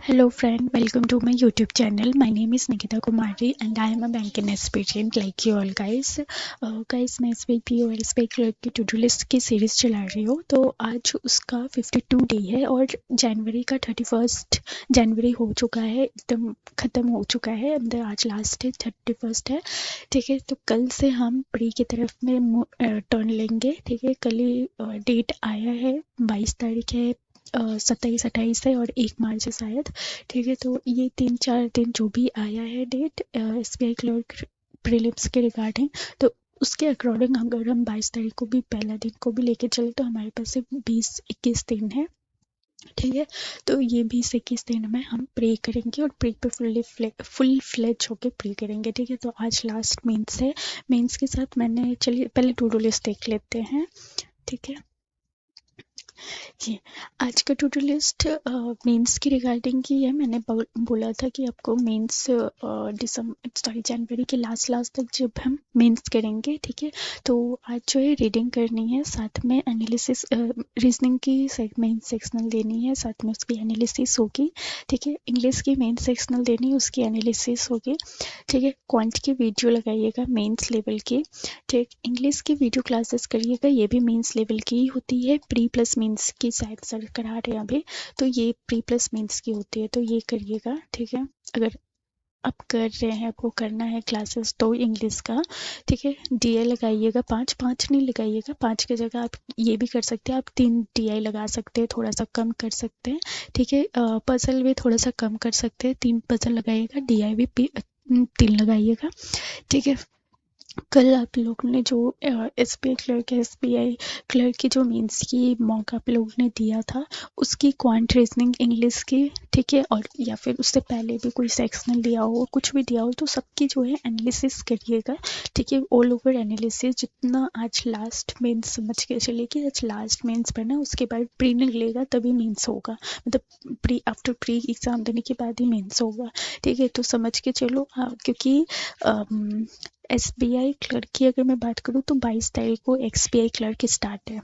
Hello friend, welcome to my YouTube channel. My name is Nikita Kumari and I am a banking aspirant like you all guys. Guys मैं इस week POL clerk की to do list की series चला रही हूँ। तो आज उसका 52 डे है और जनवरी का 31 जनवरी हो चुका है, एकदम ख़त्म हो चुका है। अंदर आज लास्ट है, 31 है। ठीक है, तो कल से हम प्री की तरफ में टर्न लेंगे। ठीक है, कल ही डेट आया है, 22 तारीख है, 27-28 है और 1 मार्च है शायद। ठीक है, तो ये 3-4 दिन जो भी आया है डेट SBI क्लर्क प्रीलिम्स के रिगार्डिंग, तो उसके अकॉर्डिंग अगर हम 22 तारीख को भी पहला दिन को भी लेके चले तो हमारे पास सिर्फ 20-21 दिन है। ठीक है, तो ये 20-21 दिन में हम प्रे करेंगे और प्रे पे फुल फ्लेज होके प्रे करेंगे। ठीक है, तो आज लास्ट मेंस है। मेंस के साथ मैंने, चलिए पहले टू डू लिस्ट देख लेते हैं। ठीक है जी, आज का टू डू लिस्ट मेंस की रिगार्डिंग की है। मैंने बोला था कि आपको मेंस जनवरी के लास्ट तक जब हम मेंस करेंगे। ठीक है, तो आज जो है रीडिंग करनी है, साथ में एनालिसिस, रीजनिंग की मेन सेक्शनल देनी है, साथ में उसकी एनालिसिस होगी। ठीक है, इंग्लिश की मेन सेक्शनल देनी है, उसकी एनालिसिस होगी। ठीक है, क्वांट की वीडियो लगाइएगा मेंस लेवल की। ठीक, इंग्लिश की वीडियो क्लासेस करिएगा, ये भी मेंस लेवल की ही होती है। प्री प्लस मेंस की शायद सर करा रहे हैं अभी, तो ये प्री प्लस मेंस की होती है, तो ये करिएगा। ठीक है, अगर आप कर रहे हैं, आपको करना है क्लासेस तो इंग्लिश का। ठीक है, DI लगाइएगा, 5 नहीं लगाइएगा, 5 की जगह आप ये भी कर सकते हैं, आप 3 DI लगा सकते हैं, थोड़ा सा कम कर सकते हैं। ठीक है, पजल भी थोड़ा सा कम कर सकते हैं, 3 पजल लगाइएगा, DI भी 3 लगाइएगा। ठीक है, कल आप लोगों ने जो SBI क्लर्क की जो मेंस की मॉक आप लोगों ने दिया था, उसकी क्वांट रीजनिंग इंग्लिश की, ठीक है, और या फिर उससे पहले भी कोई सेक्शनल दिया हो, कुछ भी दिया हो, तो सबकी जो है एनालिसिस करिएगा। ठीक है, ऑल ओवर एनालिसिस, जितना आज लास्ट मेंस समझ के चलिए कि आज लास्ट मेंस पढ़ना, उसके बाद प्री निकलेगा तभी मेंस होगा, मतलब प्री आफ्टर प्री एग्ज़ाम देने के बाद ही मेंस होगा। ठीक है, तो समझ के चलो, क्योंकि SBI क्लर्क की अगर मैं बात करूँ तो 22 तारीख को XBI क्लर्क स्टार्ट है।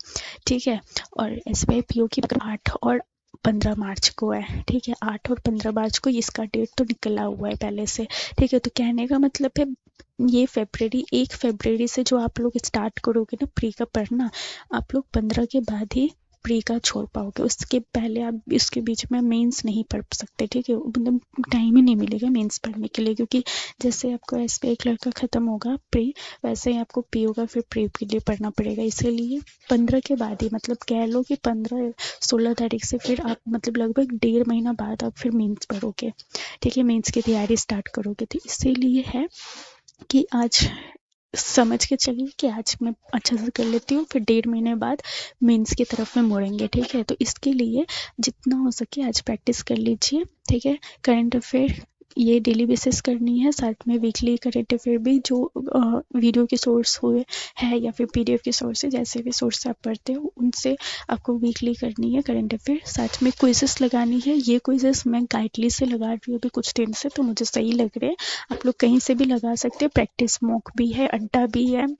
ठीक है, और SBI PO की 8 और 15 मार्च को है। ठीक है, 8 और 15 मार्च को इसका डेट तो निकला हुआ है पहले से। ठीक है, तो कहने का मतलब है ये 1 फरवरी से जो आप लोग स्टार्ट करोगे ना प्री का पढ़ना, आप लोग 15 के बाद ही प्री का छोड़ पाओगे, उसके पहले आप इसके बीच में मेंस नहीं पढ़ सकते। ठीक है, मतलब टाइम ही नहीं मिलेगा मेंस पढ़ने के लिए, क्योंकि जैसे आपको SBI क्लर्क का ख़त्म होगा प्री, वैसे ही आपको PO का फिर प्री के लिए पढ़ना पड़ेगा। इसीलिए 15 के बाद ही, मतलब कह लो कि 15-16 तारीख से फिर आप, मतलब लगभग 1.5 महीना बाद आप फिर मेंस पढ़ोगे। ठीक है, मेंस की तैयारी स्टार्ट करोगे, तो इसीलिए है कि आज समझ के चलिए कि आज मैं अच्छा से कर लेती हूँ, फिर 1.5 महीने बाद मेंस की तरफ में मुड़ेंगे। ठीक है, तो इसके लिए जितना हो सके आज प्रैक्टिस कर लीजिए। ठीक है, करंट अफेयर ये डेली बेसिस करनी है, साथ में वीकली करंट अफेयर भी जो वीडियो के सोर्स हुए है या फिर PDF के सोर्स है, जैसे भी सोर्स से आप पढ़ते हो उनसे आपको वीकली करनी है करंट अफेयर। साथ में क्विजेस लगानी है, ये क्विजेस मैं गाइडली से लगा रही हूँ अभी कुछ दिन से, तो मुझे सही लग रहे हैं। आप लोग कहीं से भी लगा सकते हैं, प्रैक्टिस मॉक भी है, अड्डा भी है।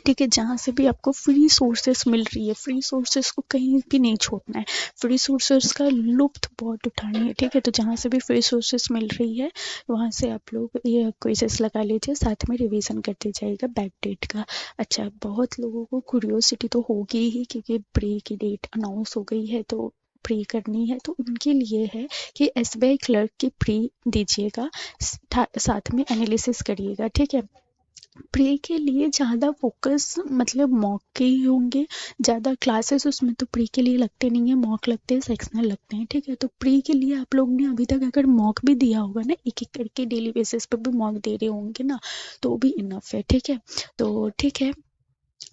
ठीक है, जहाँ से भी आपको फ्री सोर्सेस मिल रही है, फ्री सोर्सेस को कहीं भी नहीं छोड़ना है, फ्री सोर्सेस का लुत्फ बहुत उठानी है। ठीक है, तो जहाँ से भी फ्री सोर्सेस मिल रही है वहाँ से आप लोग ये क्विजेस लगा लीजिए, साथ में रिवीजन करते जाइएगा बैक डेट का। अच्छा, बहुत लोगों को क्यूरियोसिटी तो होगी ही, क्योंकि प्री की डेट अनाउंस हो गई है तो प्री करनी है, तो उनके लिए है कि SBI क्लर्क की प्री दीजिएगा, साथ में एनालिसिस करिएगा। ठीक है, प्री के लिए ज़्यादा फोकस मतलब मॉक के ही होंगे, ज़्यादा क्लासेस उसमें तो प्री के लिए लगते नहीं है, मॉक लगते हैं, सेक्शनल लगते हैं। ठीक है, तो प्री के लिए आप लोग ने अभी तक अगर मॉक भी दिया होगा ना, एक एक करके डेली बेसिस पर भी मॉक दे रहे होंगे ना, तो भी इनफ है। ठीक है, तो ठीक है,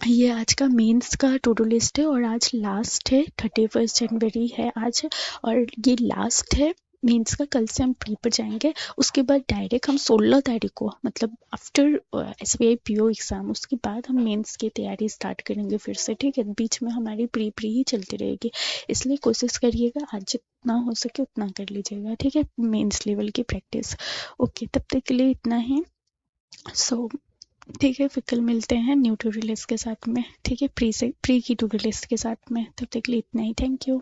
ये आज का मेंस का टू डू लिस्ट है और आज लास्ट है, 31 जनवरी है आज, और ये लास्ट है मेंस का। कल से हम प्री पर जाएंगे, उसके बाद डायरेक्ट हम 16 तारीख को, मतलब आफ्टर SBI PO एग्ज़ाम, उसके बाद हम मेंस की तैयारी स्टार्ट करेंगे फिर से। ठीक है, बीच में हमारी प्री ही चलती रहेगी, इसलिए कोशिश करिएगा आज जितना हो सके उतना कर लीजिएगा। ठीक है, मेंस लेवल की प्रैक्टिस। ओके, तब तक के लिए इतना ही। सो ठीक है, फिर कल मिलते हैं न्यू टू डू लिस्ट के साथ में। ठीक है, प्री की टू डू लिस्ट के साथ में। तब तक के लिए इतना ही। Thank you.